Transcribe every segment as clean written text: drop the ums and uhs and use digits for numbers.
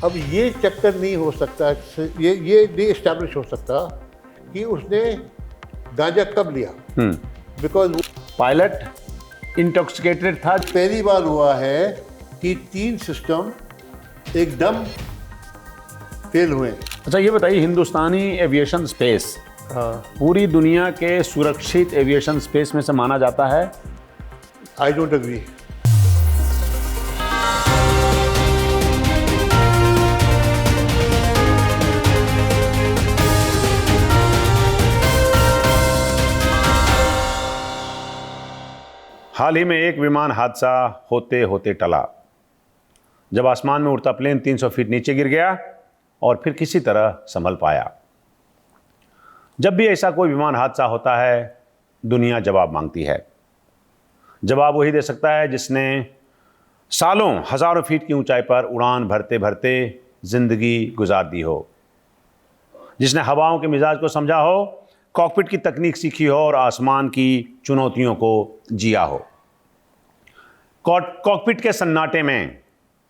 अब ये चक्कर नहीं हो सकता, ये नहीं इस्टेब्लिश हो सकता कि उसने गांजा कब लिया, बिकॉज पायलट इंटॉक्सिकेटेड था। पहली बार हुआ है कि 3 सिस्टम एकदम फेल हुए। अच्छा ये बताइए, हिंदुस्तानी एविएशन स्पेस पूरी दुनिया के सुरक्षित एविएशन स्पेस में से माना जाता है? I don't agree. हाल ही में एक विमान हादसा होते होते टला, जब आसमान में उड़ता प्लेन 300 फीट नीचे गिर गया और फिर किसी तरह संभल पाया। जब भी ऐसा कोई विमान हादसा होता है, दुनिया जवाब मांगती है। जवाब वही दे सकता है जिसने सालों हजारों फीट की ऊंचाई पर उड़ान भरते भरते जिंदगी गुजार दी हो, जिसने हवाओं के मिजाज को समझा हो, कॉकपिट की तकनीक सीखी हो और आसमान की चुनौतियों को जिया हो। कॉकपिट के सन्नाटे में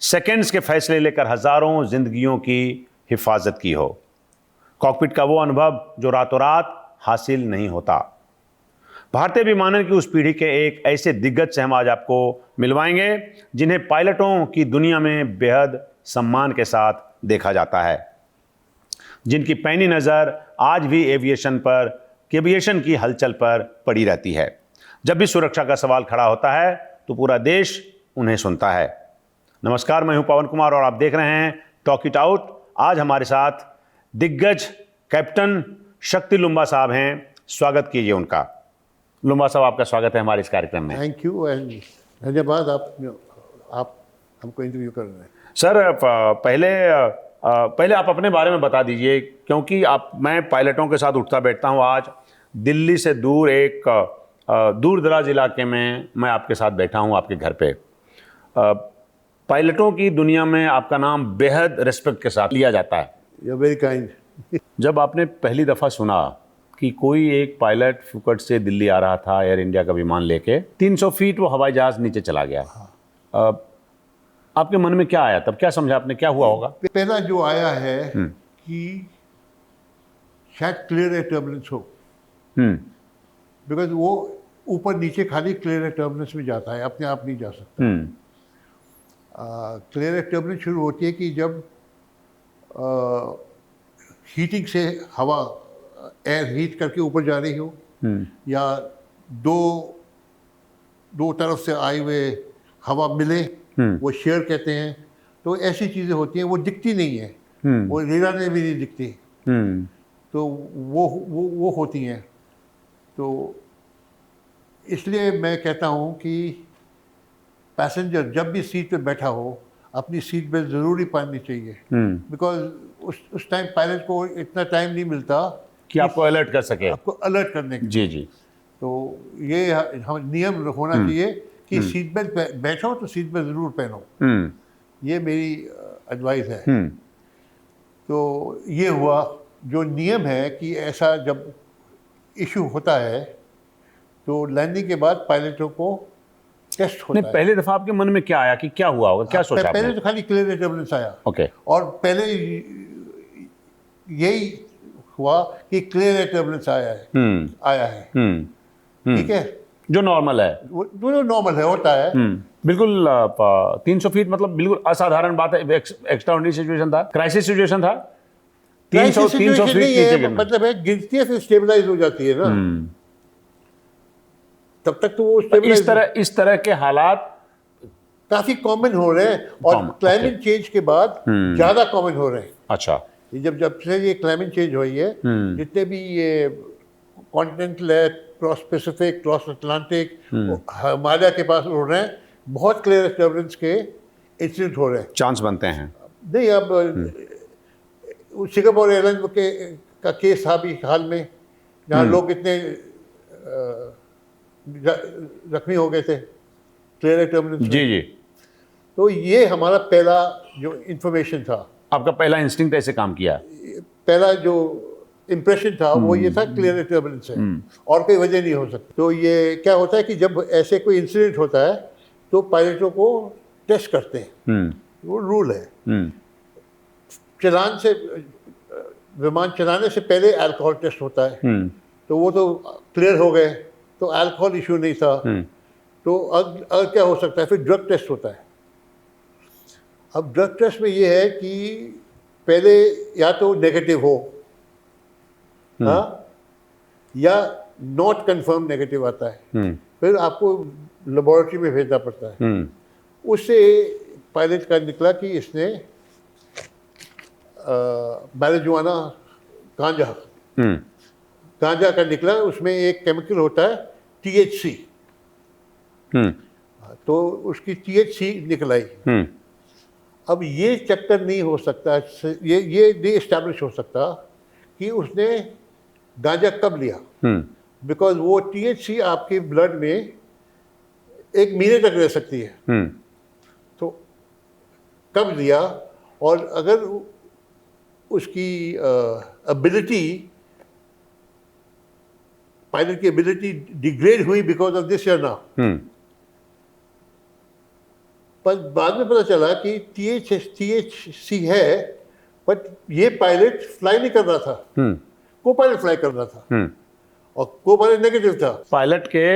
सेकंड्स के फैसले लेकर हजारों जिंदगियों की हिफाजत की हो। कॉकपिट का वो अनुभव जो रातों रात हासिल नहीं होता। भारतीय विमानन की उस पीढ़ी के एक ऐसे दिग्गज से हम आज आपको मिलवाएंगे जिन्हें पायलटों की दुनिया में बेहद सम्मान के साथ देखा जाता है, जिनकी पैनी नज़र आज भी एविएशन की हलचल पर पड़ी रहती है। जब भी सुरक्षा का सवाल खड़ा होता है तो पूरा देश उन्हें सुनता है। नमस्कार, मैं हूं पवन कुमार और आप देख रहे हैं टॉक इट आउट। आज हमारे साथ दिग्गज कैप्टन शक्ति लुम्बा साहब हैं, स्वागत कीजिए उनका। लुम्बा साहब, आपका स्वागत है हमारे इस कार्यक्रम में। थैंक यू एंड धन्यवाद, आप हमको इंटरव्यू कर रहे हैं। सर, पहले आप अपने बारे में बता दीजिए, क्योंकि मैं पायलटों के साथ उठता बैठता हूँ। आज दिल्ली से दूर एक दूर दराज इलाके में मैं आपके साथ बैठा हूँ, आपके घर पे। पायलटों की दुनिया में आपका नाम बेहद रिस्पेक्ट के साथ लिया जाता है। You very kind. जब आपने पहली दफ़ा सुना कि कोई एक पायलट फुकट से दिल्ली आ रहा था एयर इंडिया का विमान लेके, 300 फीट वो हवाई जहाज नीचे चला गया, आपके मन में क्या आया? तब क्या समझा आपने, क्या हुआ होगा? पहला जो आया है कि शायद क्लियर एयर टर्बुलेंस हो, बिकॉज वो ऊपर नीचे खाली क्लियर एयर टर्बुलेंस में जाता है, अपने आप नहीं जा सकता। क्लियर एयर टर्बुलेंस शुरू होती है कि जब हीटिंग से हवा एयर हीट करके ऊपर जा रही हो, या दो तरफ से आए हुए हवा मिले, वो शेयर कहते हैं। तो ऐसी चीज़ें होती हैं, वो दिखती नहीं है, वो रेडार में भी नहीं दिखती, तो वो होती हैं। तो इसलिए मैं कहता हूँ कि पैसेंजर जब भी सीट पे बैठा हो, अपनी सीट बेल्ट ज़रूरी पहननी चाहिए, बिकॉज उस टाइम पायलट को इतना टाइम नहीं मिलता कि आपको अलर्ट कर सके, आपको अलर्ट करने के। जी जी। तो ये हम नियम होना चाहिए कि सीट बेल्ट बैठो तो सीट बेल्ट ज़रूर पहनो। ये मेरी एडवाइस है। तो ये हुआ जो नियम है कि ऐसा जब इशू होता है तो लैंडिंग के बाद पायलटों को टेस्ट होता है। पहले दफ़ा आपके मन में क्या आया कि क्या हुआ होगा, क्या सोचा आपने? पहले तो खाली क्लियर एयर टर्बुलेंस आया। ओके। और पहले यही हुआ कि क्लियर एयर टर्बुलेंस आया है। ठीक है, जो नॉर्मल है, जो नॉर्मल है, होता है बिल्कुल। 300 फीट मतलब बिल्कुल असाधारण बात है, एक्स्ट्राऑर्डिनरी सिचुएशन था, क्राइसिस सिचुएशन था। 300 फीट नीचे गिरना मतलब है, गिरती है फिर स्टेबलाइज हो जाती है ना, तब तक तो वो इस तरह के हालात काफी कॉमन हो रहे हैं, और क्लाइमेट चेंज के बाद ज्यादा कॉमन हो रहे हैं। अच्छा, जब से ये क्लाइमेट चेंज हुई है, जितने भी ये कॉन्टिनेंटल है, cross Pacific, cross Atlantic, Himalaya के पास उड़ रहे हैं, बहुत क्लियर टर्बुलेंस के इंसिडेंट हो रहे हैं, चांस बनते हैं। नहीं, अब सिंगापुर एयरलाइन का केस था भी हाल में, जहाँ लोग इतने जख्मी हो गए थे क्लियर एयर टर्बुलेंस। जी जी। तो ये हमारा पहला जो इंफॉर्मेशन था, आपका पहला इंस्टिंक्ट ऐसे काम किया, पहला जो इम्प्रेशन था वो ये था क्लियर एयर टर्बुलेंस है, और कोई वजह नहीं हो सकती। तो ये क्या होता है कि जब ऐसे कोई इंसिडेंट होता है तो पायलटों को टेस्ट करते हैं, वो रूल है। चलान से विमान चलाने से पहले अल्कोहल टेस्ट होता है, तो वो तो क्लियर हो गए, तो अल्कोहल इशू नहीं था। तो अब क्या हो सकता है, फिर ड्रग टेस्ट होता है। अब ड्रग टेस्ट में ये है कि पहले या तो नेगेटिव हो, हाँ, या नॉट कंफर्म नेगेटिव आता है, फिर आपको लेबोरेटरी में भेजना पड़ता है। उससे पायलट का निकला कि इसने मैरिजुआना गांजा का निकला, उसमें एक केमिकल होता है THC, तो उसकी THC निकल आई। अब ये चक्कर नहीं हो सकता, ये नहीं एस्टैब्लिश हो सकता कि उसने गांजा कब लिया, बिकॉज वो THC आपके ब्लड में 1 महीने तक रह सकती है। तो कब लिया, और अगर उसकी एबिलिटी, पायलट की एबिलिटी डिग्रेड हुई बिकॉज ऑफ दिस या ना। पर बाद में पता चला कि THC है, बट ये पायलट फ्लाई नहीं कर रहा था, को पायलट फ्लाई कर रहा था, और को पायलट नेगेटिव था। पायलट के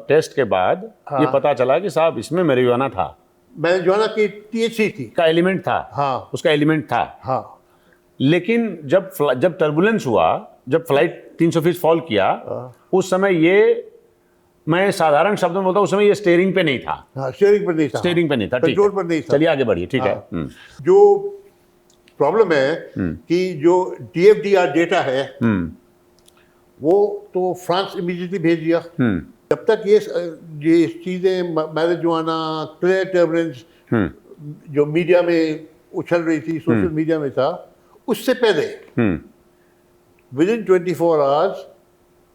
टेस्ट के बाद ये पता चला कि साहब इसमें मैरिजुआना था, मैरिजुआना की THC थी का एलिमेंट था, हाँ, उसका एलिमेंट था। हाँ। लेकिन जब टर्बुलेंस हुआ, जब फ्लाइट 300 फीट फॉल किया, उस समय ये, मैं साधारण शब्दों में बोलता हूँ, उस समय ये स्टीयरिंग पे नहीं था। हाँ, स्टीयरिंग पर नहीं था, स्टीयरिंग पे नहीं था, कंट्रोल पर नहीं था। चलिए आगे बढ़िए, ठीक है। जो प्रॉब्लम है कि जो DFDR डेटा है वो तो फ्रांस इमीडिएटली भेज दिया। जब तक ये चीज़ें मैरिजुआना, क्लियर टर्बुलेंस जो मीडिया में उछल रही थी, सोशल मीडिया में था, उससे पहले विद इन 24 आवर्स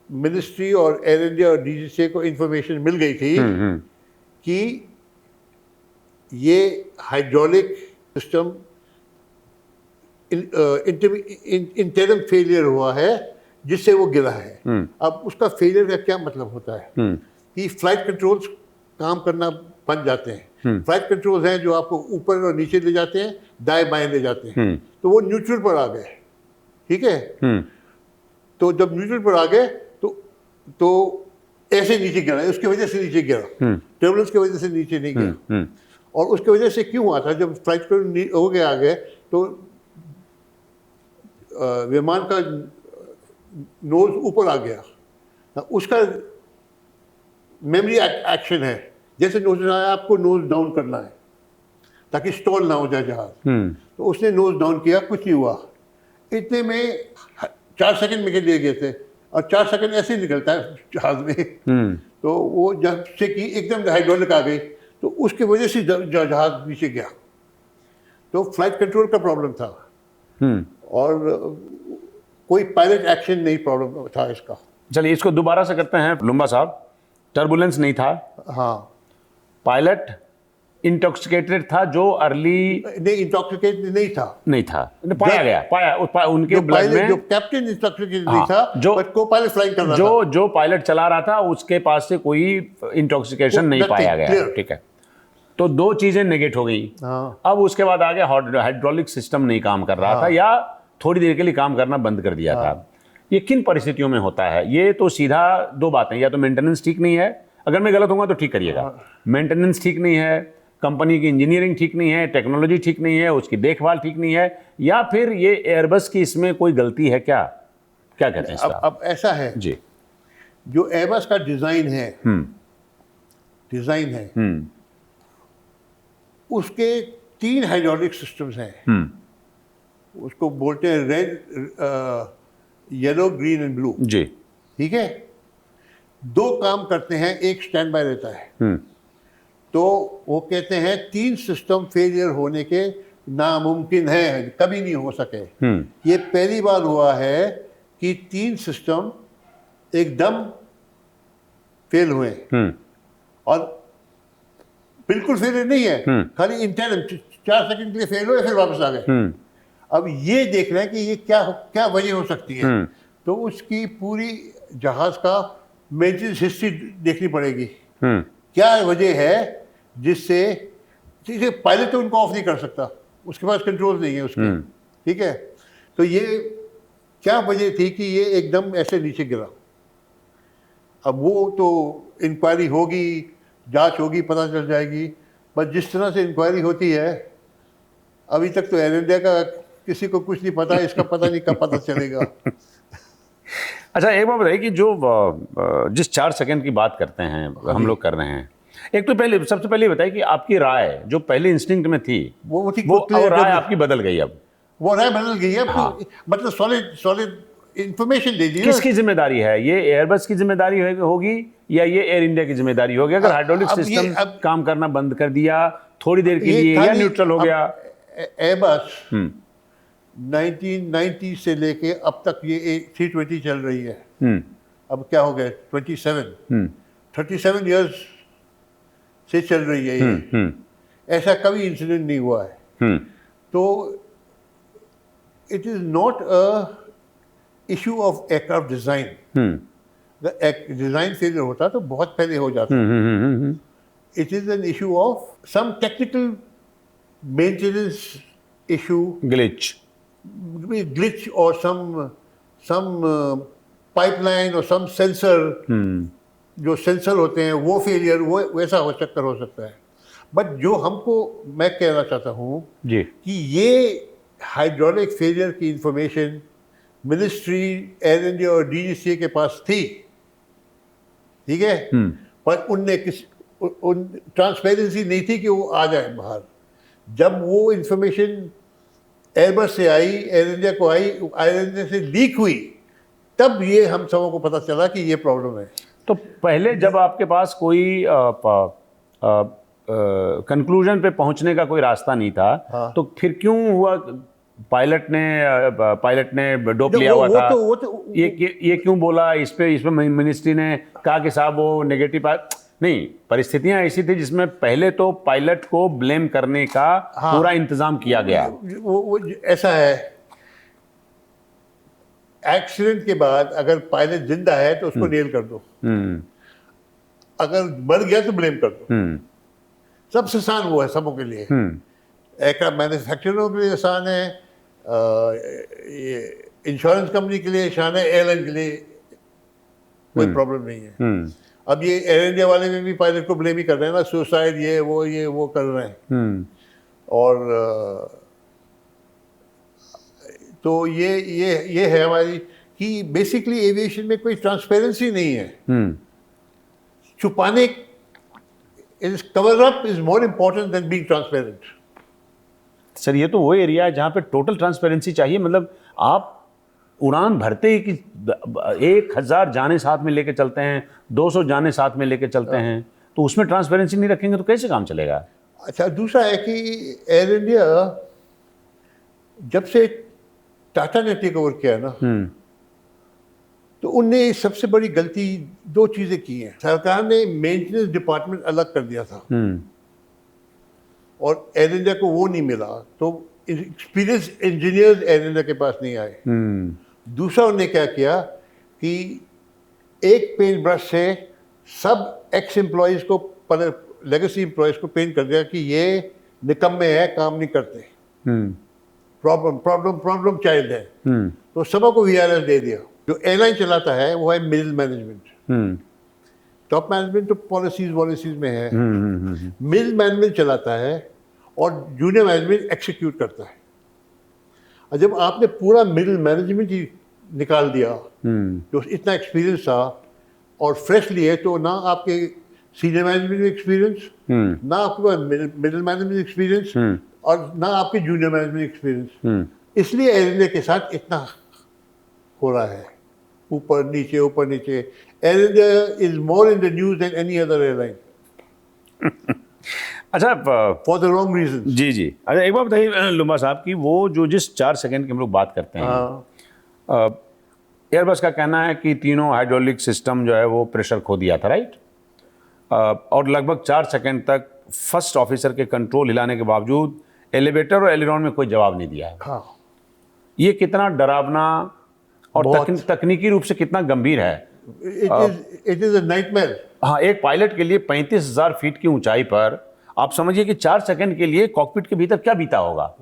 मिनिस्ट्री और एयर इंडिया और DGCA को इंफॉर्मेशन मिल गई थी कि ये हाइड्रोलिक सिस्टम इंटरम फेलियर हुआ है, जिससे वो गिरा है। अब उसका फेलियर का क्या मतलब होता है कि फ्लाइट कंट्रोल्स काम करना बंद जाते हैं। फ्लाइट कंट्रोल्स हैं जो आपको ऊपर और नीचे ले जाते हैं, दाएं बाएं ले जाते हैं, तो वो न्यूट्रल पर आ गए, ठीक है। तो जब न्यूट्रल पर आ गए तो ऐसे नीचे गिरा, उसकी वजह से नीचे गिरा, टर्बुलेंस की वजह से नीचे नहीं गिरा। और उसकी वजह से क्यों हुआ था, जब फ्लाइट हो गया आ गए तो विमान का नोज ऊपर आ गया, उसका मेमोरी एक्शन है, जैसे नोज आया आपको नोज डाउन करना है ताकि स्टॉल ना हो जाए जहाज। तो उसने नोज डाउन किया, कुछ नहीं हुआ। इतने में 4 सेकंड में के लिए गए थे, और 4 सेकंड ऐसे ही निकलता है जहाज में। तो वो जब से कि एकदम हाइड्रोलिक आ गई, तो उसकी वजह से जहाज नीचे गया। तो फ्लाइट कंट्रोल का प्रॉब्लम था, और कोई पायलट एक्शन नहीं प्रॉब्लम था इसका। चलिए इसको दोबारा से करते हैं लुम्बा साहब। टर्बुलेंस नहीं था, हाँ, पायलट इंटॉक्सिकेटेड था, जो अर्ली नहीं, इंटॉक्सिकेटेड नहीं था, पाया उनके ब्लड में, जो कैप्टन इंटॉक्सिकेटेड नहीं था, जो को पायलट फ्लाइंग कर रहा था, जो पायलट चला रहा था उसके पास से कोई इंटॉक्सिकेशन नहीं पाया गया, ठीक है। तो 2 चीजें नेगेट हो गई। अब उसके बाद आगे हाइड्रोलिक सिस्टम नहीं काम कर रहा था, या थोड़ी देर के लिए काम करना बंद कर दिया था। ये किन परिस्थितियों में होता है? ये तो सीधा 2 बातें, या तो मेंटेनेंस ठीक नहीं है, अगर मैं गलत होऊंगा तो ठीक करिएगा, मेंटेनेंस ठीक नहीं है, कंपनी की इंजीनियरिंग ठीक नहीं है, टेक्नोलॉजी ठीक नहीं है, उसकी देखभाल ठीक नहीं है, या फिर ये एयरबस की इसमें कोई गलती है, क्या कहते हैं इसका? अब ऐसा है जी, जो एयरबस का डिजाइन है उसके 3 हाइड्रोलिक सिस्टम्स हैं। उसको बोलते हैं red, yellow, green and blue, जी, ठीक है। 2 काम करते हैं, एक स्टैंड बाय रहता है। तो वो कहते हैं 3 सिस्टम फेलियर होने के नामुमकिन है, कभी नहीं हो सके। ये पहली बार हुआ है कि 3 सिस्टम एकदम फेल हुए, और बिल्कुल फेलियर नहीं है, खाली इंटरनल 4 सेकंड के लिए फेल हुए, फिर वापस आ गए। अब ये देख रहे हैं कि ये क्या वजह हो सकती है। तो उसकी पूरी जहाज का मेंटेनेंस हिस्ट्री देखनी पड़ेगी, क्या वजह है जिससे पायलट तो उनको ऑफ नहीं कर सकता, उसके पास कंट्रोल नहीं है उसके। ठीक है, तो ये क्या वजह थी कि ये एकदम ऐसे नीचे गिरा? अब वो तो इंक्वायरी होगी, जांच होगी, पता चल जाएगी, पर जिस तरह से इंक्वायरी होती है, अभी तक तो एयर इंडिया का किसी को कुछ नहीं पता, इसका पता नहीं कब पता चलेगा। अच्छा, एक बात बताइए कि जो जिस 4 सेकंड की बात करते हैं हम लोग कर रहे हैं, एक तो पहले सबसे पहले बताइए कि आपकी राय जो पहले इंस्टिंक्ट में थी वो थी, वो अब राय आपकी बदल गई अब। वो राय बदल गई है। मतलब सॉलिड इंफॉर्मेशन दे दी ना। किसकी जिम्मेदारी है ये? एयरबस की जिम्मेदारी होगी या ये एयर इंडिया की जिम्मेदारी होगी अगर हाइड्रोलिक सिस्टम काम करना बंद कर दिया थोड़ी देर के लिए या न्यूट्रल हो गया? एयरबस 1990 से लेके अब तक ये 320 चल रही है। अब क्या हो गया, 37 इयर्स से चल रही है ये। ऐसा कभी इंसिडेंट नहीं हुआ है। तो it is not a issue of aircraft design. Design failure होता तो बहुत पहले हो जाता। It is an issue of some technical maintenance issue, glitch or some pipeline or some sensor, जो सेंसर होते हैं वो फेलियर, वो वैसा हो सकता है। बट जो हमको मैं कहना चाहता हूँ कि ये हाइड्रोलिक फेलियर की इंफॉर्मेशन मिनिस्ट्री, एयर इंडिया और डीजीसीए के पास थी, ठीक है, पर उनने ट्रांसपेरेंसी नहीं थी कि वो आ जाए बाहर। जब वो इंफॉर्मेशन एयरबस से आई, एयर इंडिया को आई, एयर इंडिया से लीक हुई, तब ये हम सबों को पता चला कि ये प्रॉब्लम है। तो पहले जब आपके पास कोई कंक्लूजन पे पहुंचने का कोई रास्ता नहीं था, तो फिर क्यों हुआ? पायलट ने डोप लिया हुआ था, ये क्यों बोला? इस पे मिनिस्ट्री ने कहा कि साहब वो नेगेटिव नहीं, परिस्थितियां ऐसी थी जिसमें पहले तो पायलट को ब्लेम करने का पूरा इंतजाम किया गया। वो ऐसा है, एक्सीडेंट के बाद अगर पायलट जिंदा है तो उसको नेल कर दो, अगर मर गया तो ब्लेम कर दो। सबसे आसान वो है सबों के लिए। एयरक्राफ्ट मैन्युफैक्चररों के लिए आसान है, इंश्योरेंस कंपनी के लिए आसान है, एयरलाइन के लिए कोई प्रॉब्लम नहीं है। अब ये एयर इंडिया वाले में भी पायलट को ब्लेम ही कर रहे हैं ना, सुसाइड ये वो कर रहे हैं। और तो ये है हमारी कि बेसिकली एविएशन में कोई ट्रांसपेरेंसी नहीं है। छुपाने, cover up is more important then being transparent. Sir, ये तो वो एरिया है जहाँ पे टोटल ट्रांसपेरेंसी चाहिए। मतलब आप उड़ान भरते ही कि 1000 जाने साथ में लेके चलते हैं, 200 जाने साथ में लेके चलते हैं, तो उसमें ट्रांसपेरेंसी नहीं रखेंगे तो कैसे काम चलेगा? अच्छा, दूसरा है कि एयर इंडिया जब से टाटा ने टेक ओवर किया ना, तो उनने सबसे बड़ी गलती 2 चीजें की हैं। सरकार ने मेंटेनेंस डिपार्टमेंट अलग कर दिया था और एयर इंडिया को वो नहीं मिला, तो एक्सपीरियंस इंजीनियर्स एयर इंडिया के पास नहीं आए। दूसरा उन्होंने क्या किया कि एक पेंट ब्रश से सब एक्स एम्प्लॉयज़ को, लेगेसी एम्प्लॉयज़ को पेंट कर दिया कि ये निकम्मे है, काम नहीं करते, प्रॉब्लम चाइल्ड है। तो सबों को VRS दे दिया। जो एयरलाइन चलाता है वो है मिडिल मैनेजमेंट। टॉप मैनेजमेंट तो पॉलिसीज में है, मिडिल मैनेजमेंट चलाता है और जूनियर मैनेजमेंट एक्सिक्यूट करता है। और जब आपने पूरा मिडिल मैनेजमेंट ही निकाल दिया जो इतना एक्सपीरियंस था और फ्रेशली है, तो ना आपके सीनियर मैनेजमेंट में एक्सपीरियंस, ना आपके पास मिडिल मैनेजमेंट एक्सपीरियंस और ना आपके जूनियर मैनेजमेंट एक्सपीरियंस। इसलिए एयर इंडिया के साथ इतना हो रहा है, ऊपर नीचे। Air India is more in the news than any other airline. अच्छा, फॉर द रॉन्ग रीजन। जी। अच्छा, एक बात बताइए लुम्बा साहब की वो जो जिस 4 सेकंड की हम लोग बात करते हैं, एयरबस का कहना है कि तीनों हाइड्रोलिक सिस्टम जो है वो प्रेशर खो दिया था, राइट? और लगभग 4 सेकंड तक फर्स्ट ऑफिसर के कंट्रोल हिलाने के बावजूद एलिवेटर और एलिरॉन में कोई जवाब नहीं दिया है। ये कितना डरावना और तकनीकी रूप से कितना गंभीर है? It is a nightmare. हाँ, एक पायलट के लिए 35,000 फीट की ऊंचाई पर आप समझिए कि 4 सेकंड के लिए कॉकपिट के भीतर क्या बीता होगा।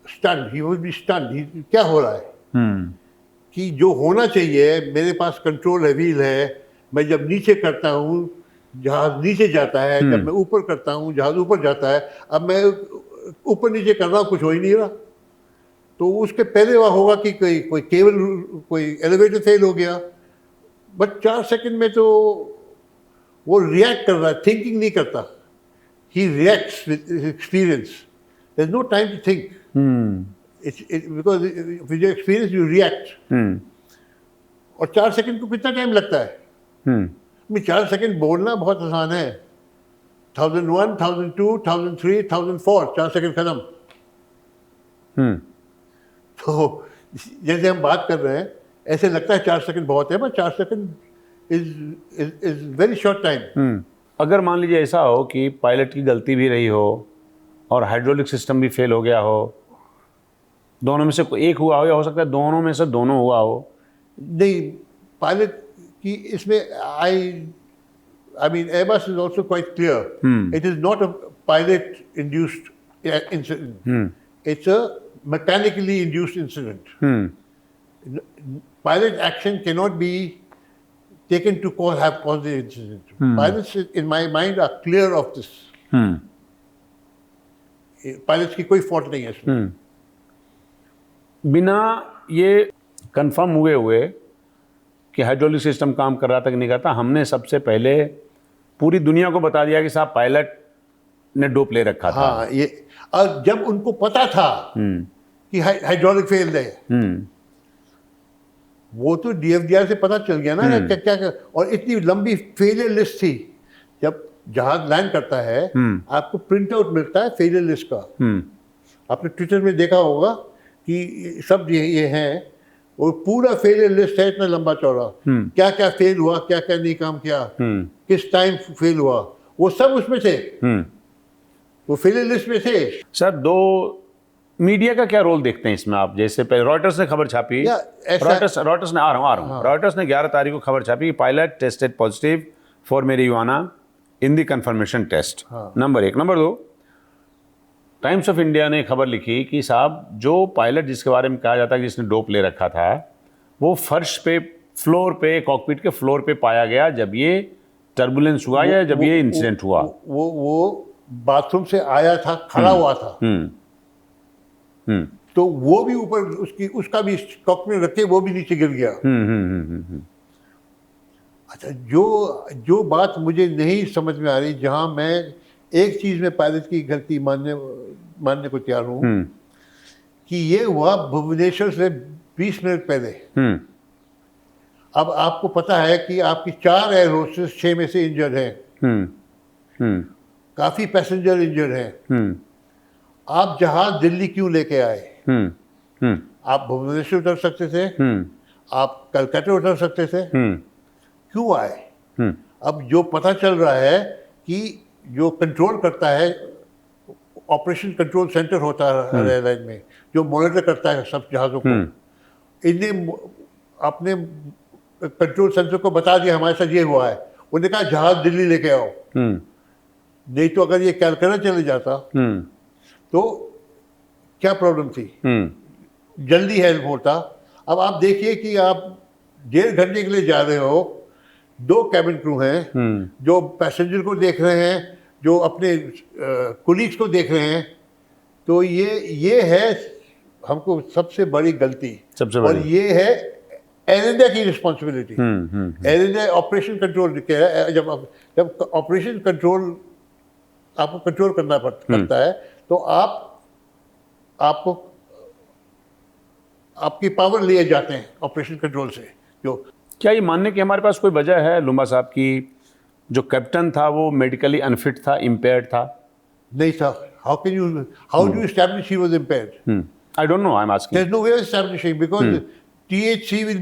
Stunned, he would be stunned, क्या हो रहा है, कि जो होना चाहिए, मेरे पास कंट्रोल है, व्हील है, मैं जब नीचे करता हूँ जहाज नीचे जाता है, जब मैं ऊपर करता हूँ जहाज ऊपर जाता है, अब मैं ऊपर नीचे कर रहा हूँ, कुछ हो ही नहीं रहा। तो उसके पहले वह होगा कि कोई केबल, कोई एलिवेटर फेल हो गया, बट 4 सेकंड में तो वो रिएक्ट कर रहा है, थिंकिंग नहीं करता, he reacts with experience, there is no time to think, because with your experience you react. और 4 सेकंड को कितना टाइम लगता है? 4 सेकंड बोलना बहुत आसान है, 1001, 1002, 1003, 1004, 4 सेकंड खत्म। तो जैसे हम बात कर रहे हैं, ऐसे लगता है 4 सेकंड बहुत है, पर 4 second is very short time. अगर मान लीजिए ऐसा हो कि पायलट की गलती भी रही हो और हाइड्रोलिक सिस्टम भी फेल हो गया हो, दोनों में से कोई एक हुआ हो, या हो सकता है दोनों में से दोनों हुआ हो। नहीं, पायलट की इसमें I mean Airbus is also quite clear. It is not a pilot induced incident. It's a mechanically induced incident. Pilot action cannot be taken to have caused the incident. Pilots, in my mind, are clear of this. Pilots की कोई fault नहीं है इसमें। बिना ये confirm हुए कि hydraulic system काम कर रहा था कि नहीं करता, हमने सबसे पहले पूरी दुनिया को बता दिया कि साहब पायलट ने डोप ले रखा था। हाँ, ये और जब उनको पता था कि हाइड्रोलिक फेल है, वो तो डीएफडीआर से पता चल गया ना क्या क्या, और इतनी लंबी फेलियर लिस्ट थी। जब जहाज लैंड करता है, आपको प्रिंट आउट मिलता है फेलियर लिस्ट का। आपने ट्विटर में देखा होगा कि सब ये हैं, और पूरा फेलियर लिस्ट है, इतना लंबा चौड़ा, क्या क्या फेल हुआ, क्या क्या नहीं काम किया, किस टाइम फेल हुआ, वो सब उसमें थे, वो फेलियर लिस्ट में थे। सर, दो मीडिया का क्या रोल देखते हैं इसमें आप? जैसे पहले रॉयटर्स ने खबर छापी, रॉयटर्स ने रॉयटर्स ने 11 तारीख को खबर छापी कि pilot tested positive for marijuana in the confirmation test. Number 1। Number 2, Times of India ने खबर लिखी कि साहब जो पायलट जिसके बारे में कहा जाता है कि जिसने डोप ले रखा था, वो फर्श पे, फ्लोर पे, कॉकपिट के फ्लोर पे पाया गया जब ये टर्बुलेंस हुआ, या जब ये इंसिडेंट हुआ। वो बाथरूम से आया था, खड़ा हुआ था, तो वो भी ऊपर उसका भी कॉकपिट में रखे, वो भी नीचे गिर गया। अच्छा, जो बात मुझे नहीं समझ में आ रही, जहां मैं एक चीज में पायलट की गलती मानने को तैयार हूं, कि ये हुआ भुवनेश्वर से 20 मिनट पहले। अब आपको पता है कि आपकी 4 एयर होस्टेस 6 में से इंजर्ड हैं, काफी पैसेंजर इंजर्ड हैं। आप जहाज दिल्ली क्यों लेके आए? आप भुवनेश्वर उतर सकते थे, आप कलकत्ता उतर सकते थे, क्यों आए? अब जो पता चल रहा है कि जो कंट्रोल करता है, ऑपरेशन कंट्रोल सेंटर होता है एयरलाइन में, जो मॉनिटर करता है सब जहाज़ों को, इन्हें अपने कंट्रोल सेंटर को बता दिया हमारे साथ ये हुआ है। उन्होंने कहा जहाज दिल्ली लेके आओ, नहीं तो अगर ये कलकत्ता चले जाता तो क्या प्रॉब्लम थी, जल्दी हेल्प होता। अब आप देखिए कि आप 1.5 घंटे के लिए जा रहे हो, 2 कैबिन क्रू हैं जो पैसेंजर को देख रहे हैं, जो अपने कुलीग्स को देख रहे हैं, तो ये है हमको सबसे बड़ी गलती, और ये है एयर इंडिया की responsibility. Air India operation control, जब ऑपरेशन कंट्रोल आपको कंट्रोल करना पड़ता है, तो आपको आपकी पावर लिए जाते हैं ऑपरेशन कंट्रोल से। जो क्या ये मानने की हमारे पास कोई वजह है लुम्बा साहब की जो कैप्टन था वो मेडिकली अनफिट था, इम्पेयर्ड था? नहीं था। How do you establish he was impaired? I don't know, I am asking. There is no way of establishing, because THC will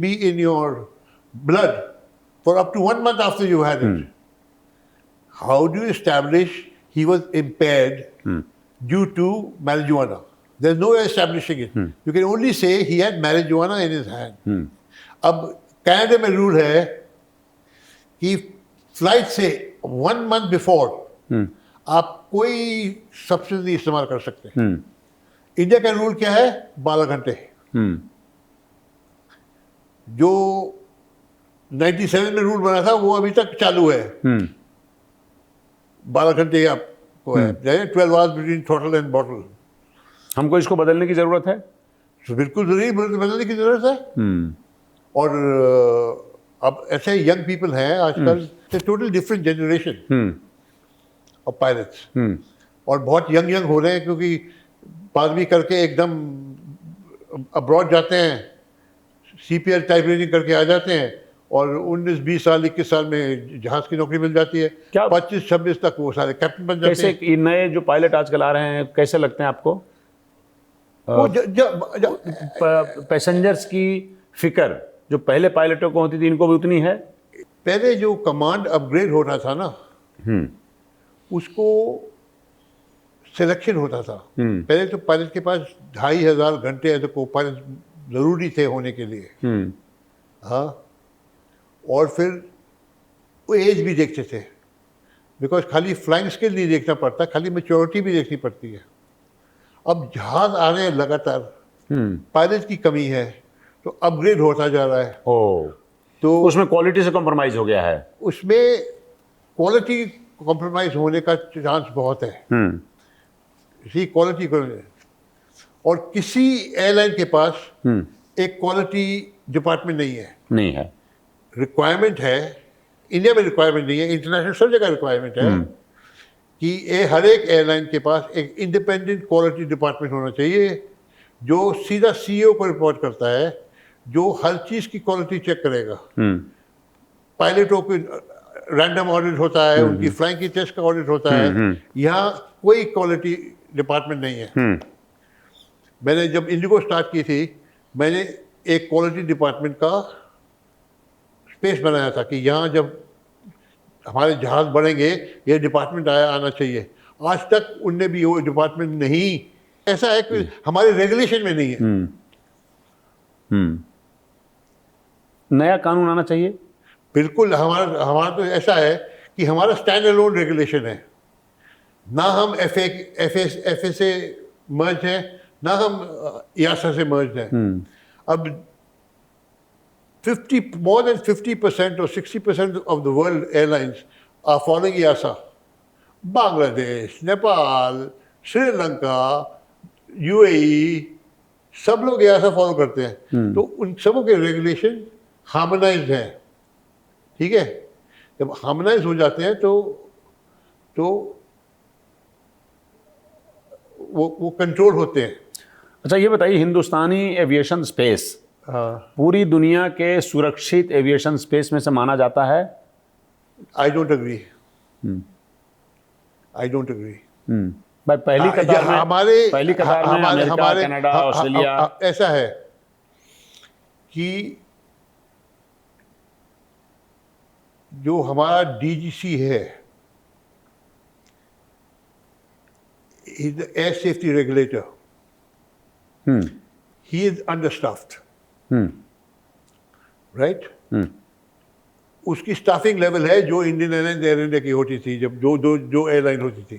be in your blood for up to 1 month after you had it. How do you establish he was impaired due to marijuana? There's no way of establishing it. You can only say he had marijuana in his hand. अब Canada में rule है कि flight से 1 month before आप कोई substance नहीं इस्तेमाल कर सकते। इंडिया का रूल क्या है? 12 घंटे। जो 97 में रूल बना था वो अभी तक चालू है। 12 घंटे आपको है, 12 hours between throttle and bottle. हमको इसको बदलने की जरूरत है। तो बिल्कुल जरूरी बदलने की जरूरत है। और अब ऐसे यंग पीपल हैं आजकल, total different generation of pilots, और बहुत यंग हो रहे हैं क्योंकि 12वीं करके एकदम अब्रॉड जाते हैं, CPL टाइप रेटिंग करके आ जाते हैं, और 19-20 साल 21 साल में जहाज की नौकरी मिल जाती है। क्या 25-26 तक वो सारे कैप्टन बन जाते हैं। कैसे नए जो पायलट आजकल आ रहे हैं कैसे लगते हैं आपको? वो पैसेंजर्स की फिक्र जो पहले पायलटों को होती थी, इनको भी उतनी है? पहले जो कमांड अपग्रेड होना था ना, उसको सिलेक्शन होता था। पहले तो पायलट के पास 2500 घंटे ऐसे को पायलट जरूरी थे होने के लिए। हाँ, और फिर वो एज भी देखते थे, बिकॉज खाली फ्लाइंग स्किल नहीं देखना पड़ता, खाली मैच्योरिटी भी देखनी पड़ती है। अब जहाज आ रहे हैं लगातार, पायलट की कमी है, तो अपग्रेड होता जा रहा है। तो उसमें क्वालिटी से कॉम्प्रोमाइज हो गया है। उसमें क्वालिटी कॉम्प्रोमाइज होने का चांस बहुत है। इसी क्वालिटी को, और किसी एयरलाइन के पास एक क्वालिटी डिपार्टमेंट नहीं है। रिक्वायरमेंट है, इंडिया में रिक्वायरमेंट नहीं है, इंटरनेशनल सब जगह रिक्वायरमेंट है कि हर एक एयरलाइन के पास एक इंडिपेंडेंट क्वालिटी डिपार्टमेंट होना चाहिए, जो सीधा CEO को रिपोर्ट करता है, जो हर चीज की क्वालिटी चेक करेगा। पायलटों की रैंडम ऑडिट होता है, उनकी फ्लाइंग की टेस्ट का ऑडिट होता है। यहाँ कोई क्वालिटी डिपार्टमेंट नहीं है। मैंने जब इंडिगो स्टार्ट की थी, मैंने एक क्वालिटी डिपार्टमेंट का स्पेस बनाया था कि यहाँ जब हमारे जहाज बढ़ेंगे ये डिपार्टमेंट आना चाहिए। आज तक उनने भी वो डिपार्टमेंट नहीं, ऐसा है कि हमारे रेगुलेशन में नहीं है। नया कानून आना चाहिए। बिल्कुल, हमारा तो ऐसा है कि हमारा स्टैंड अलोन रेगुलेशन है ना। हम FA से मर्ज हैं, ना हम EASA से मर्ज हैं। अब more than 50% or 60% of the world airlines are following EASA. Bangladesh, Nepal, Sri Lanka, UAE, सब लोग EASA फॉलो करते हैं। तो उन सबों के रेगुलेशन हार्मोनाइज्ड है। ठीक है, जब हार्मोनाइज हो जाते हैं तो वो कंट्रोल होते हैं। अच्छा, ये बताइए, हिंदुस्तानी एविएशन स्पेस पूरी दुनिया के सुरक्षित एविएशन स्पेस में से माना जाता है? I don't agree. भाई पहली कतार में अमेरिका, कनाडा, ऑस्ट्रेलिया। ऐसा है कि जो हमारा DGC है, air safety regulator, he is understaffed, right? उसकी स्टाफिंग लेवल है जो इंडियन एयरलाइन एयर इंडिया की होती थी, जब जो एयरलाइन होती थी।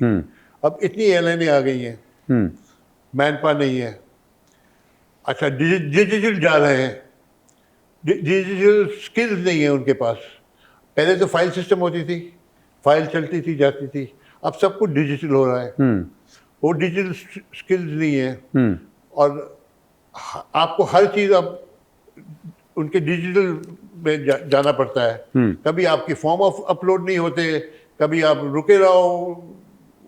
अब इतनी एयरलाइनें आ गई हैं, मैन पावर नहीं है। अच्छा, डिजिटल जा रहे हैं, डिजिटल स्किल्स नहीं है उनके पास। पहले तो फाइल सिस्टम होती थी, फाइल चलती थी जाती थी, अब सब कुछ डिजिटल हो रहा है। वो डिजिटल स्किल्स नहीं है, और आपको हर चीज़ अब उनके डिजिटल में जाना पड़ता है। कभी आपकी फॉर्म ऑफ अपलोड नहीं होते, कभी आप रुके रहो,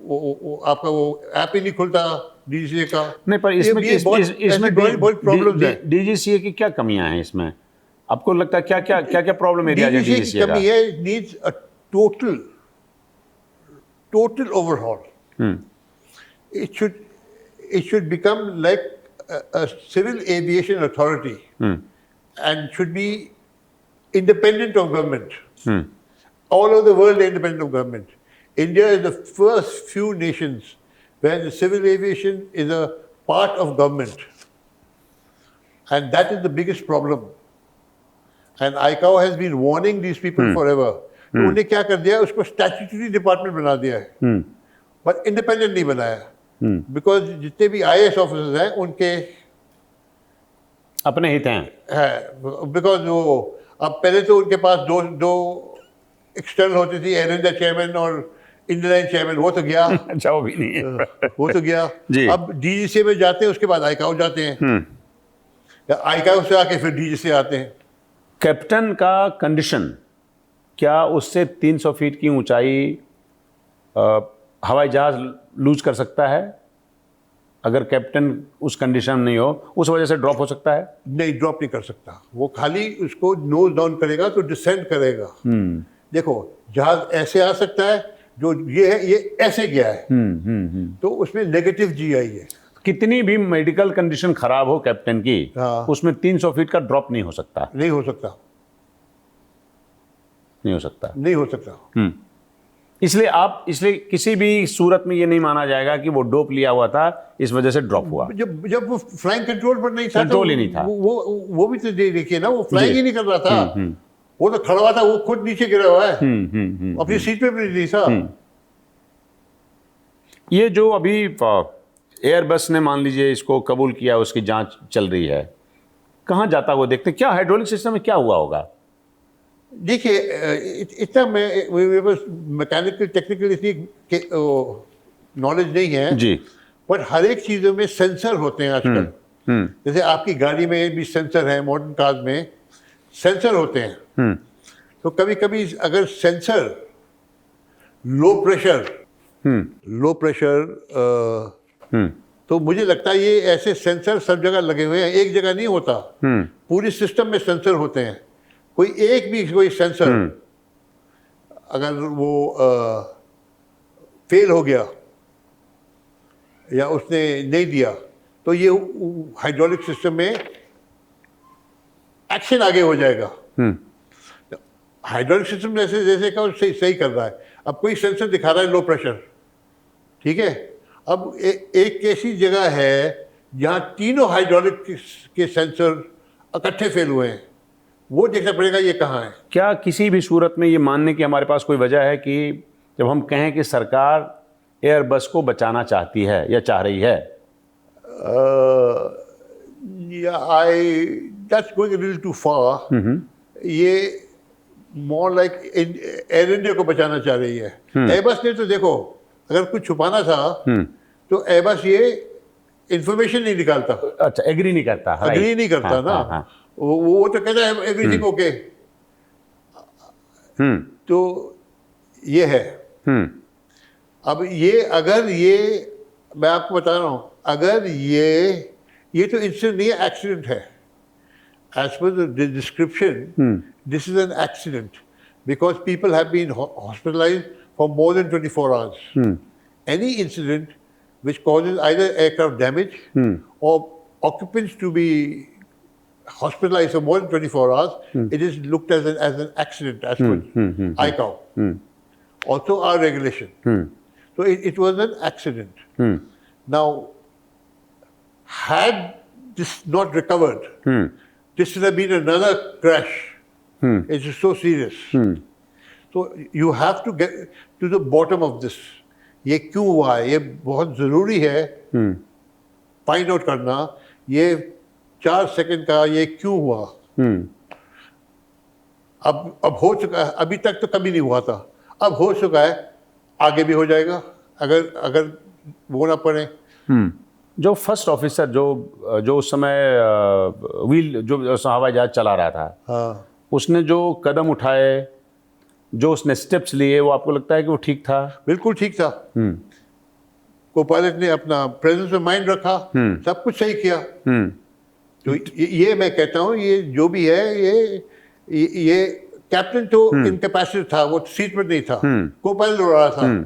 वो आपका वो ऐप ही नहीं खुलता DGCA का। नहीं, पर इसमें बहुत प्रॉब्लम्स है। DGCA की क्या कमियां हैं इसमें? आपको लगता है क्या प्रॉब्लम एरिया है DGCA का? कमी है, it needs a total overhaul. It should become like a civil aviation authority, and should be independent of government. All over the world, independent of government. India is the first few nations where the civil aviation is a part of government, and that is the biggest problem. And ICAO has been warning these people forever. उन्होंने क्या कर दिया, उसको statutory department बना दिया है, but independent नहीं बनाया। बिकॉज जितने भी IAS ऑफिसर्स हैं उनके अपने हित हैं। है, बिकॉज वो अब पहले तो उनके पास दो एक्सटर्नल होती थी, एयर इंडिया चेयरमैन और इंडियन लाइन चेयरमैन, वो तो गया। अच्छा, वो भी नहीं है। वो तो गया। जी। अब DGCA में जाते हैं, उसके बाद आईकाओ जाते हैं, या आईकाओ से आके फिर DGCA आते हैं। कैप्टन का कंडीशन, क्या उससे 300 फीट की ऊंचाई हवाई जहाज लूज कर सकता है? अगर कैप्टन उस कंडीशन में नहीं हो, उस वजह से ड्रॉप हो सकता है? नहीं, ड्रॉप नहीं कर सकता। वो खाली उसको नोज डाउन करेगा तो डिसेंड करेगा। देखो, जहाज ऐसे आ सकता है, जो ये है ये ऐसे गया है, तो उसमें नेगेटिव GI है। कितनी भी मेडिकल कंडीशन खराब हो कैप्टन की, हाँ। उसमें 300 फीट का ड्रॉप नहीं हो सकता। नहीं हो सकता, नहीं हो सकता। नहीं हो सकता। इसलिए किसी भी सूरत में ये नहीं माना जाएगा कि वो डोप लिया हुआ था, इस वजह से ड्रॉप हुआ। जब वो फ्लाइंग कंट्रोल पर नहीं था, कंट्रोल ही नहीं था। वो भी तो देखिए ना, वो फ्लाइंग ही नहीं कर रहा था। वो तो खड़ा हुआ था, वो खुद नीचे गिरा हुआ है, अपनी सीट पे भी नहीं था। ये जो अभी एयरबस ने मान लीजिए इसको कबूल किया, उसकी जांच चल रही है, कहाँ जाता वो देखते हैं? क्या हाइड्रोलिक सिस्टम में क्या हुआ होगा? देखिए, इतना मेरे पास मैकेनिकल टेक्निकल इतनी नॉलेज नहीं है जी। पर हर एक चीज़ों में सेंसर होते हैं आजकल। जैसे आपकी गाड़ी में भी सेंसर है, मॉडर्न कार्स में सेंसर होते हैं। तो कभी कभी अगर सेंसर लो प्रेशर तो मुझे लगता है ये ऐसे सेंसर सब जगह लगे हुए हैं, एक जगह नहीं होता, पूरी सिस्टम में सेंसर होते हैं। कोई सेंसर अगर वो फेल हो गया या उसने नहीं दिया, तो ये हाइड्रोलिक सिस्टम में एक्शन आगे हो जाएगा। हाइड्रोलिक सिस्टम जैसे जैसे का सही कर रहा है। अब कोई सेंसर दिखा रहा है लो प्रेशर, ठीक है। अब एक ऐसी जगह है जहाँ तीनों हाइड्रोलिक के सेंसर इकट्ठे फेल हुए हैं, वो देखना पड़ेगा ये कहाँ है। क्या किसी भी सूरत में ये मानने की हमारे पास कोई वजह है कि जब हम कहें कि सरकार एयरबस को बचाना चाहती है या चाह रही है? That's going a little too far. ये more like एयर इंडिया को बचाना चाह रही है। एयरबस ने तो देखो, अगर कुछ छुपाना था तो एयरबस ये इंफॉर्मेशन नहीं निकालता। अच्छा, एग्री नहीं करता। एग्री नहीं करता ना। वो तो कहता है एवरीथिंग ओके। तो ये है। अब ये अगर ये मैं आपको बता रहा हूँ, अगर ये तो इंसिडेंट नहीं है, एक्सीडेंट है। As per the description, this is an accident because people have been hospitalized for more than 24 hours. Any incident which causes either aircraft damage or occupants to be hospitalized for more than 24 hours, it is looked as an accident as per ICAO. Also our regulation. So it was an accident. Now, had this not recovered, this would have been another crash. It is so serious. So you have to get to the bottom of this. ये क्यों हुआ है, ये बहुत ज़रूरी है find out करना। ये 4 सेकंड का ये क्यों हुआ। अब हो चुका है, अभी तक तो कभी नहीं हुआ था, अब हो चुका है, आगे भी हो जाएगा अगर वो ना पड़े। जो फर्स्ट ऑफिसर जो उस समय व्हील जो हवाई जहाज चला रहा था, हाँ, उसने जो कदम उठाए, जो उसने स्टेप्स लिए, वो आपको लगता है कि वो ठीक था? बिल्कुल ठीक था। को पायलट ने अपना प्रेजेंस ऑफ माइंड रखा, सब कुछ सही किया। तो ये मैं कहता हूँ, ये जो भी है, ये कैप्टन तो इनकैपेसिटेड था, वो सीट पर नहीं था, को पायलट उड़ रहा था।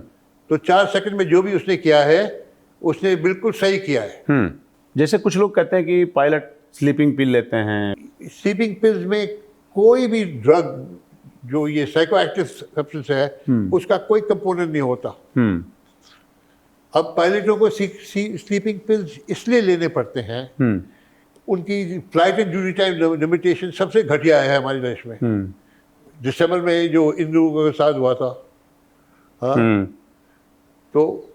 तो 4 सेकंड में जो भी उसने किया है, उसने बिल्कुल सही किया है। जैसे कुछ लोग कहते हैं कि पायलट स्लीपिंग पिल लेते हैं। स्लीपिंग पिल्स में कोई भी ड्रग जो ये साइकोएक्टिव सब्सटेंस है, उसका कोई कंपोनेंट नहीं होता। अब पायलटों को स्लीपिंग पिल्स इसलिए लेने पड़ते हैं, उनकी flight and duty time limitation सबसे घटिया है हमारे देश में। दिसंबर में जो इन लोगों के साथ हुआ था, हाँ, तो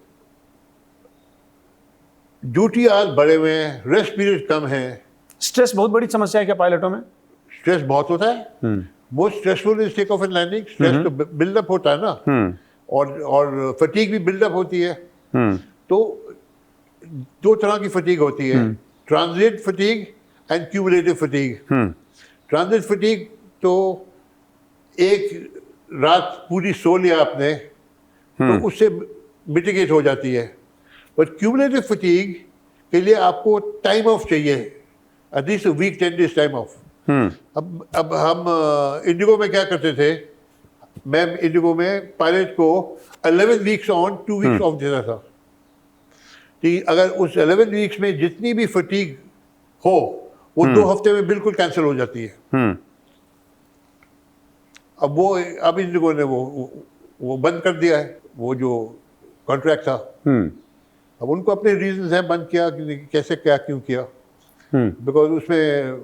ड्यूटी आज बढ़े हुए हैं, रेस्ट पीरियड कम है, स्ट्रेस बहुत बड़ी समस्या है क्या पायलटों में? स्ट्रेस बहुत होता है। Most stressful is take off and landing. Stress तो बिल्डअप होता है ना, और फटीग भी बिल्डअप होती है। तो दो तरह की फटीग होती है, transit fatigue and cumulative fatigue. Transit fatigue तो एक रात पूरी सो लिया आपने तो उससे मिटिगेट हो जाती है, बट क्यूमुलेटिव फटीग के लिए आपको टाइम ऑफ चाहिए, at least week 10 days time off. अब हम इंडिगो में क्या करते थे, मैं इंडिगो में पायलट को 11 वीक्स ऑन 2 वीक्स ऑफ देता था। ठीक, अगर उस 11 वीक्स में जितनी भी फटीग हो वो 2 हफ्ते में बिल्कुल कैंसिल हो जाती है। अब इंडिगो ने वो बंद कर दिया है, वो जो कॉन्ट्रैक्ट था। अब उनको अपने रीजंस हैं बंद किया कि कैसे क्या क्यों किया, बिकॉज उसमें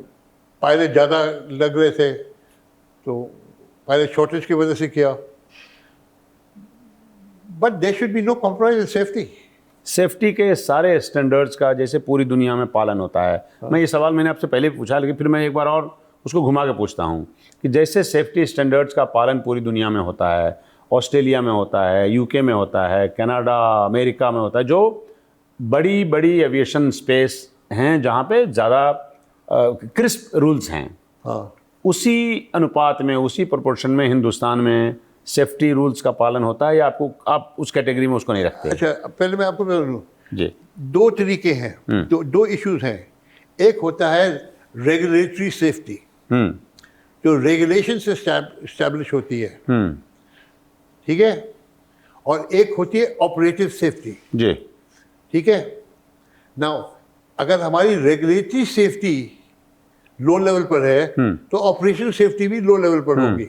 पायलट ज़्यादा लग रहे थे तो पायलट शॉर्टेज की वजह से किया। But there should be no compromise in safety. Safety के सारे स्टैंडर्ड्स का जैसे पूरी दुनिया में पालन होता है। मैं ये सवाल मैंने आपसे पहले पूछा, लेकिन फिर मैं एक बार और उसको घुमा के पूछता हूँ कि जैसे सेफ्टी स्टैंडर्ड्स का पालन पूरी दुनिया में होता है, ऑस्ट्रेलिया में होता है, यूके में होता है, कनाडा, अमेरिका में होता है, जो बड़ी बड़ी एविएशन स्पेस हैं जहाँ पे ज़्यादा क्रिस्प रूल्स हैं, उसी अनुपात में, उसी प्रोपोर्शन में हिंदुस्तान में सेफ्टी रूल्स का पालन होता है, या आप उस कैटेगरी में उसको नहीं रखते? अच्छा, पहले मैं आपको बोलूँ जी, दो तरीके हैं, दो इश्यूज हैं। एक होता है रेगुलेटरी सेफ्टी, जो रेगुलेशन से एस्टैब्लिश होती है, ठीक है, और एक होती है ऑपरेटिव सेफ्टी। जी, ठीक है। नाउ अगर हमारी रेगुलेटरी सेफ्टी लो लेवल पर है तो ऑपरेशनल सेफ्टी भी लो लेवल पर होगी।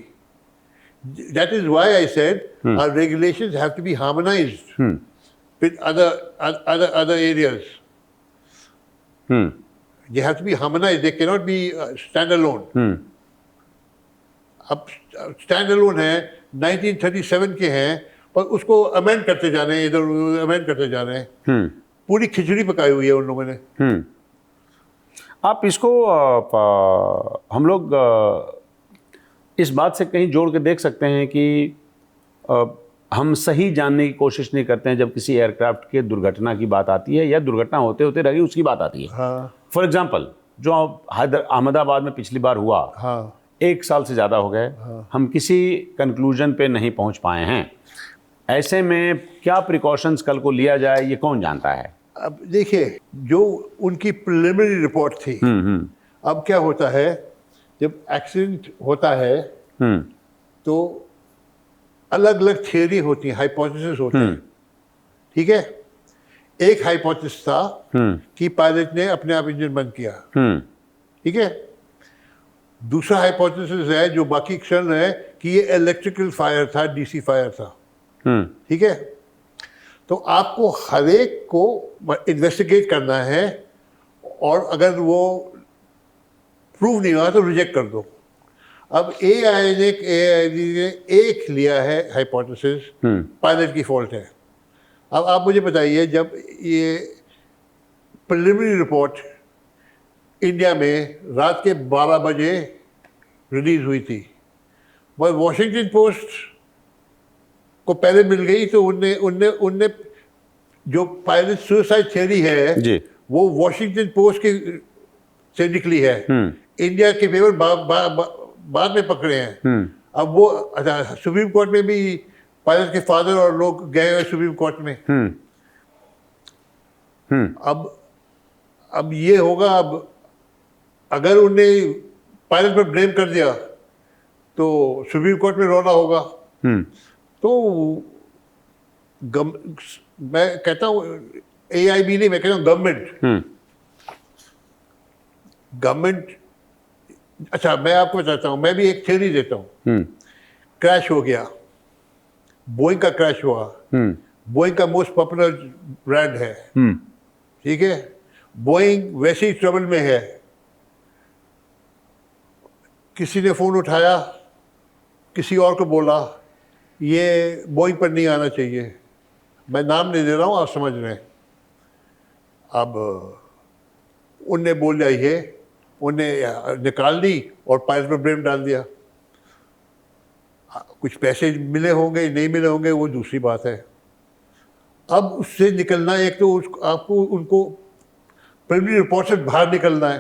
That is why I said our regulations have to be harmonised with other areas. They have to be harmonized. They cannot be standalone. अब स्टैंड है 1937 के हैं, पर उसको अमेंड करते जा रहे हैं, इधर अमेंड करते जा रहे हैं। पूरी खिचड़ी पकाई हुई है उन लोगों ने। आप इसको हम लोग इस बात से कहीं जोड़ के देख सकते हैं कि हम सही जानने की कोशिश नहीं करते हैं जब किसी एयरक्राफ्ट के दुर्घटना की बात आती है या दुर्घटना होते होते रही उसकी बात आती है। फॉर एग्जाम्पल, जो अहमदाबाद में पिछली बार हुआ, 1 साल से ज़्यादा हो गए, हम किसी कंक्लूजन पे नहीं पहुंच पाए हैं। ऐसे में क्या प्रिकॉशंस कल को लिया जाए, ये कौन जानता है? अब देखिए, जो उनकी प्रिलिमिनरी रिपोर्ट थी, अब क्या होता है, जब एक्सीडेंट होता है तो अलग अलग थियरी होती है, हाइपोथेसिस होते हैं। ठीक है, एक हाइपोथेसिस था कि पायलट ने अपने आप इंजन बंद किया। ठीक है, दूसरा हाइपोथेसिस है जो बाकी एक्सटर्नल है कि ये इलेक्ट्रिकल फायर था, डीसी फायर था। ठीक है, तो आपको हर एक को इन्वेस्टिगेट करना है, और अगर वो प्रूव नहीं हुआ तो रिजेक्ट कर दो। अब एआई ने एक लिया है हाइपोथेसिस, पायलट की फॉल्ट है। अब आप मुझे बताइए, जब ये प्रिलिमिनरी रिपोर्ट इंडिया में रात के 12 बजे रिलीज हुई थी, वह वॉशिंगटन पोस्ट को पहले मिल गई, तो उनने जो पायलट सुसाइड थ्योरी है जी, वो वॉशिंगटन पोस्ट की से निकली है। इंडिया के पेपर बाद में पकड़े हैं। अब वो सुप्रीम कोर्ट में भी पायलट के फादर और लोग गए हुए सुप्रीम कोर्ट में। अब ये होगा, अब अगर उनने पायलट पर ब्लेम कर दिया तो सुप्रीम कोर्ट में रोना होगा। तो मैं कहता हूँ AIB नहीं, मैं कहता हूँ गवर्नमेंट। अच्छा, मैं आपको बताता हूँ, मैं भी एक थ्योरी देता हूँ। क्रैश हो गया, बोइंग का क्रैश हुआ। बोइंग का मोस्ट पॉपुलर ब्रांड है, ठीक है, बोइंग वैसे ही ट्रबल में है। किसी ने फोन उठाया, किसी और को बोला ये बोइंग पर नहीं आना चाहिए, मैं नाम नहीं दे रहा हूँ, आप समझ रहे हैं। अब उनने बोल दिया ये, उनने निकाल दी और पायलट पर ब्लेम डाल दिया। कुछ पैसे मिले होंगे नहीं मिले होंगे वो दूसरी बात है। अब उससे निकलना, एक तो आपको उनको प्रिलिमिनरी रिपोर्ट से बाहर निकलना है।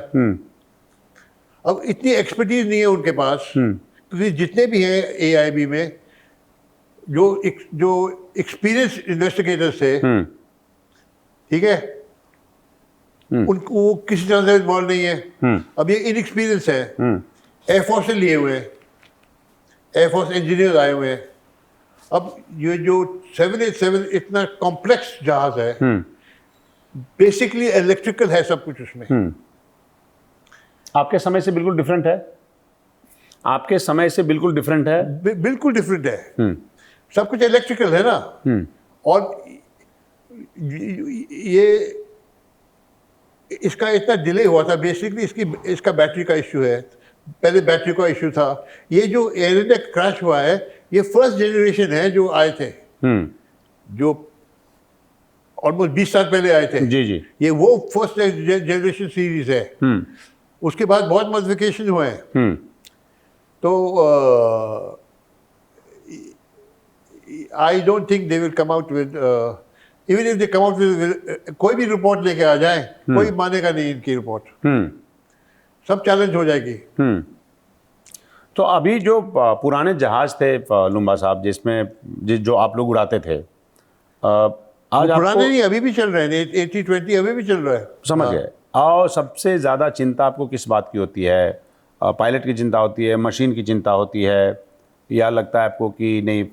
अब इतनी एक्सपर्टीज नहीं है उनके पास, क्योंकि जितने भी हैं AIB में जो एक्सपीरियंस इन्वेस्टिगेटर्स थे, ठीक है, उनको वो किसी तरह से इन्वॉल्व नहीं है। अब ये इनएक्सपीरियंस है, एयरफोर्स से लिए हुए हैं, एयरफोर्स इंजीनियर आए हुए हैं। अब ये जो 787 इतना कॉम्प्लेक्स जहाज है, बेसिकली इलेक्ट्रिकल है सब कुछ उसमें। आपके समय से बिल्कुल डिफरेंट है, आपके समय से बिल्कुल डिफरेंट है। बिल्कुल डिफरेंट है, सब कुछ इलेक्ट्रिकल है ना। और ये इसका इतना डिले हुआ था, बेसिकली इसका बैटरी का इश्यू है। पहले बैटरी का इश्यू था। ये जो एयर इंडिया क्रैश हुआ है, ये फर्स्ट जनरेशन है जो आए थे, जो ऑलमोस्ट 20 साल पहले आए थे। जी जी। ये वो फर्स्ट जनरेशन सीरीज है। उसके बाद बहुत मॉडिफिकेशन हुए हैं। तो I don't think they will come out with, even if they come out with, कोई भी रिपोर्ट लेके आ जाए, कोई मानेगा नहीं इनकी रिपोर्ट, सब चैलेंज हो जाएगी। तो अभी जो पुराने जहाज थे लुम्बा साहब, जो आप लोग उड़ाते थे, आज पुराने नहीं, अभी भी चल रहे हैं, 80-20 अभी भी चल रहा है। समझ गए। और सबसे ज़्यादा चिंता आपको किस बात की होती है? पायलट की चिंता होती है, मशीन की चिंता होती है, या लगता है आपको कि नहीं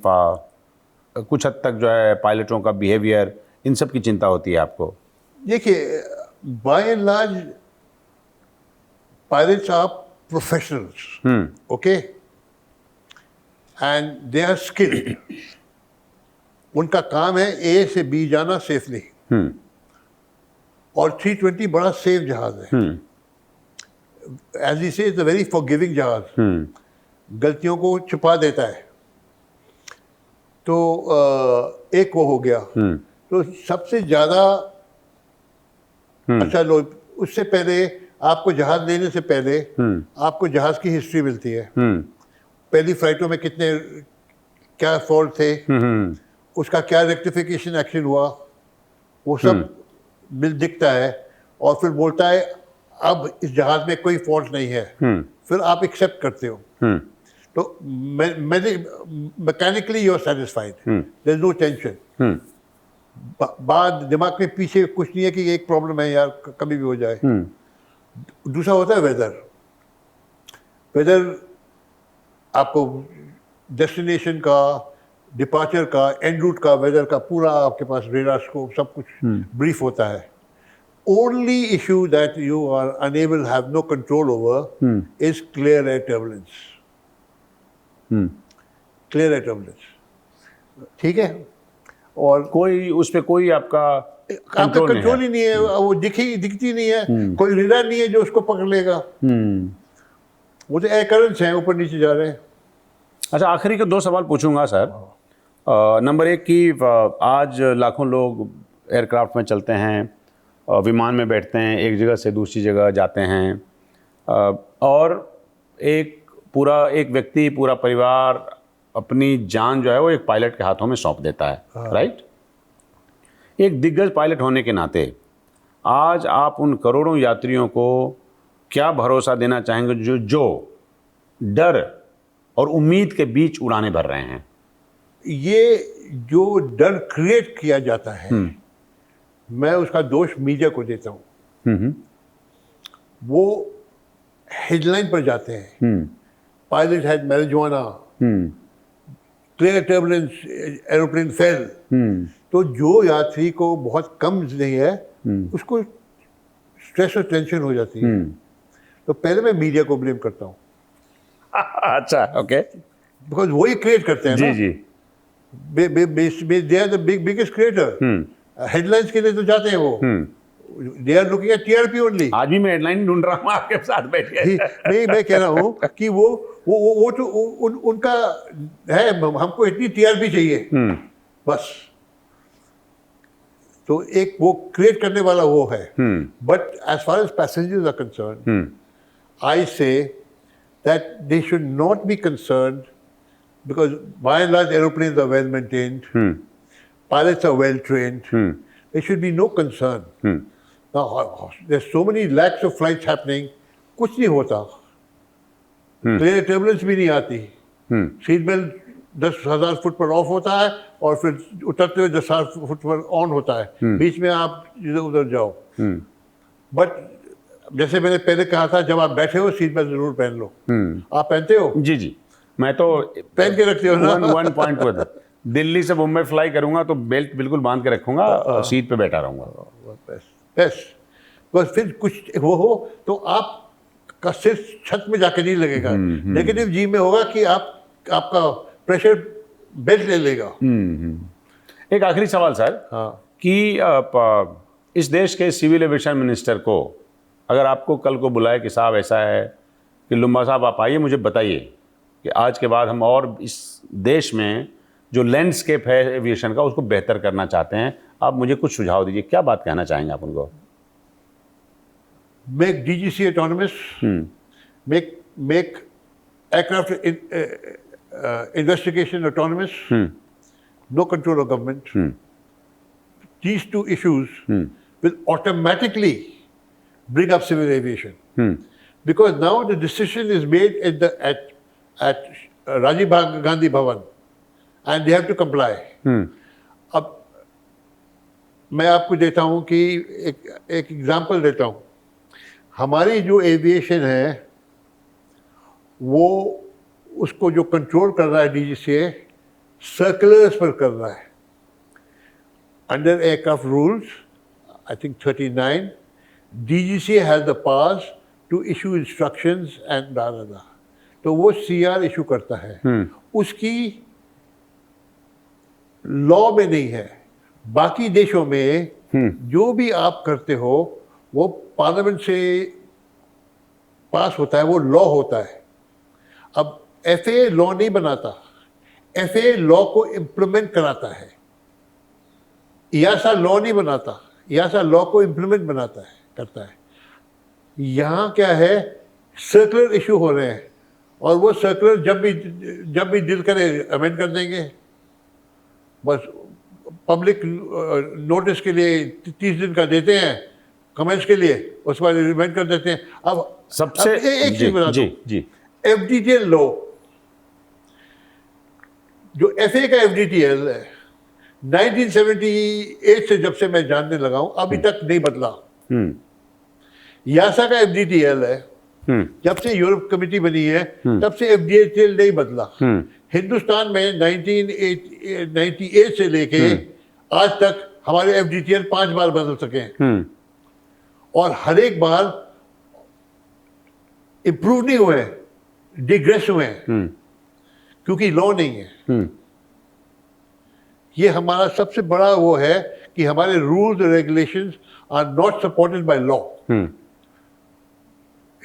कुछ हद तक जो है पायलटों का बिहेवियर, इन सब की चिंता होती है आपको? देखिए, by and large pilots are professionals, okay, and they are skilled. उनका काम है A से B जाना सेफली, और 320 बड़ा सेफ जहाज है। एज ही से इट्स अ वेरी फॉरगिविंग जहाज, गलतियों को छुपा देता है। तो एक वो हो गया। तो सबसे ज़्यादा अच्छा लोग, उससे पहले आपको जहाज लेने से पहले आपको जहाज की हिस्ट्री मिलती है। पहली फ्लाइटों में कितने क्या फॉल्ट थे, उसका क्या रेक्टिफिकेशन एक्शन हुआ, वो सब दिखता है। और फिर बोलता है अब इस जहाज में कोई फॉल्ट नहीं है, फिर आप एक्सेप्ट करते हो। तो mechanically you are satisfied, there is no tension. बाद दिमाग में पीछे कुछ नहीं है कि एक प्रॉब्लम है यार, कभी भी हो जाए। दूसरा होता है वेदर आपको डेस्टिनेशन का, डिपार्चर का, एंड रूट का, वेदर का पूरा आपके पास रेडार स्कोप सब कुछ ब्रीफ होता है। Only issue that you are unable have no control over is clear air turbulence. Clear air turbulence, ठीक है। और कोई उस पे कोई आपका कंट्रोल ही नहीं है, वो दिखती नहीं है, कोई रेडार नहीं है जो उसको पकड़ लेगा। वो तो एयर करंट्स हैं, ऊपर नीचे जा रहे हैं। अच्छा, आखिरी के 2 सवाल पूछूंगा सर। नंबर 1 कि आज लाखों लोग एयरक्राफ्ट में चलते हैं, विमान में बैठते हैं, एक जगह से दूसरी जगह जाते हैं, और एक व्यक्ति, पूरा परिवार अपनी जान जो है वो एक पायलट के हाथों में सौंप देता है, राइट? एक दिग्गज पायलट होने के नाते आज आप उन करोड़ों यात्रियों को क्या भरोसा देना चाहेंगे जो डर और उम्मीद के बीच उड़ानें भर रहे हैं? ये जो डर क्रिएट किया जाता है, मैं उसका दोष मीडिया को देता हूँ। वो हेडलाइन पर जाते हैं, pilot had marijuana, clear turbulence, aeroplane fail. तो जो यात्री को बहुत कम नहीं है, उसको स्ट्रेस और टेंशन हो जाती है। तो पहले मैं मीडिया को ब्लेम करता हूँ। अच्छा, ओके, बिकॉज वही क्रिएट करते हैं जी ना। जी। They are the biggest creator. Headlines के लिए तो जाते हैं वो। They are looking at TRP only. आज भी मैं हेडलाइन ढूंढ रहा हूँ आपके साथ बैठ के। मैं कह रहा हूँ कि वो तो उनका है, हमको इतनी टीआरपी चाहिए बस। तो एक वो क्रिएट करने वाला वो है. But as far as passengers are concern, I say that they should not be concern because by and large aeroplanes are well maintained, pilots are well trained, there should be no concern. Now there's so many lakhs of flights happening, कुछ नहीं होता, plane turbulence भी नहीं आती, seat belt 10,000 foot पर of होता है और फिर उतरते हुए 10,000 फुट पर ऑन होता है, बीच में आप इधर उधर जाओ. बट जैसे मैंने पहले कहा था, जब आप बैठे हो सीट बेल्ट जरूर पहन लो. आप पहनते हो? जी जी, मैं तो पहन के रखते हो ना. वन पॉइंट पर दिल्ली से मुंबई फ्लाई करूंगा तो बेल्ट बिल्कुल बांध के रखूंगा, सीट पे बैठा रहूंगा. बस बस फिर कुछ वो हो तो आप का सिर छत में जाके नहीं लगेगा. नेगेटिव जी में होगा कि आपका प्रेशर बेल्ट ले लेगा. एक आखिरी सवाल सर, हाँ, कि इस देश के सिविल एविएशन मिनिस्टर को अगर आपको कल को बुलाए कि साहब ऐसा है कि लुम्बा साहब आप आइए, मुझे बताइए कि आज के बाद हम और इस देश में जो लैंडस्केप है एविएशन का उसको बेहतर करना चाहते हैं, आप मुझे कुछ सुझाव दीजिए, क्या बात कहना चाहेंगे आप उनको? Make DGC autonomous, make aircraft investigation autonomous, no control of government. These two issues will automatically bring up civil aviation, because now the decision is made at Rajiv Gandhi Bhavan and they have to comply. अब मैं आपको देता हूँ कि एक example देता हूँ. हमारी जो एविएशन है वो उसको जो कंट्रोल कर रहा है DGCA, सर्कुलर्स पर कर रहा है. Under aircraft rules I think 39, DGCA has the powers to issue instructions and the. तो वो CR इशू करता है. उसकी लॉ में नहीं है. बाकी देशों में जो भी आप करते हो वो पार्लियामेंट से पास होता है, वो लॉ होता है. अब FAA लॉ नहीं बनाता, FAA लॉ को इम्प्लीमेंट कराता है. EASA लॉ नहीं बनाता, EASA लॉ को इम्प्लीमेंट बनाता है, करता है. यहाँ क्या है, सर्कुलर इशू हो रहे हैं और वो सर्कुलर जब भी दिल करे अमेंड कर देंगे. बस पब्लिक नोटिस के लिए 30 दिन का देते हैं कमेंट्स के लिए, उसके बाद अमेंड कर देते हैं. अब सबसे एक चीज बता जी दूं, जी, FDTL लॉ, जो FAA का FDTL है 1978 से जब से मैं जानने लगा हूं अभी तक नहीं बदला. EASA का FDTL है, जब से यूरोप कमेटी बनी है तब से FDTL नहीं बदला. हिंदुस्तान में 1998 से लेके आज तक हमारे FDTL 5 बार बदल सके हैं और हर एक बार इंप्रूव नहीं हुए, डिग्रेस हुए हैं, क्योंकि लॉ नहीं है. ये हमारा सबसे बड़ा वो है कि हमारे रूल्स और regulations are not supported by law.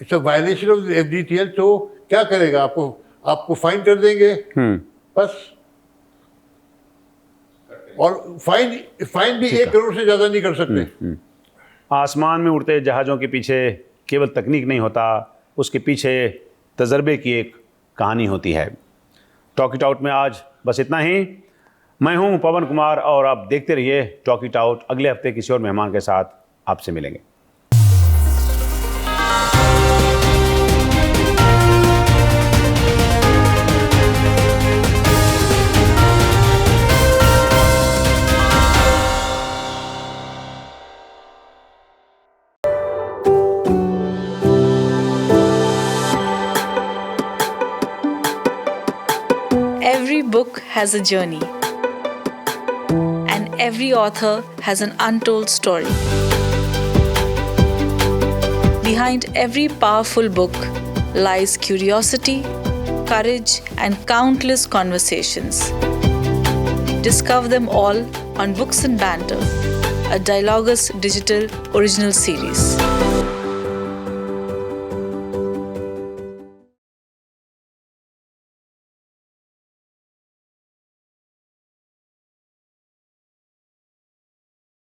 It's a violation of FDTL. तो क्या करेगा, आपको फाइन कर देंगे बस. और फाइन भी 1 करोड़ से ज्यादा नहीं कर सकते. आसमान में उड़ते जहाज़ों के पीछे केवल तकनीक नहीं होता, उसके पीछे तजर्बे की एक कहानी होती है. टॉक इट आउट में आज बस इतना ही. मैं हूं पवन कुमार और आप देखते रहिए टॉक इट आउट. अगले हफ्ते किसी और मेहमान के साथ आपसे मिलेंगे. Every book has a journey, and every author has an untold story. Behind every powerful book lies curiosity, courage, and countless conversations. Discover them all on Books and Banter, a Dialogus Digital original series.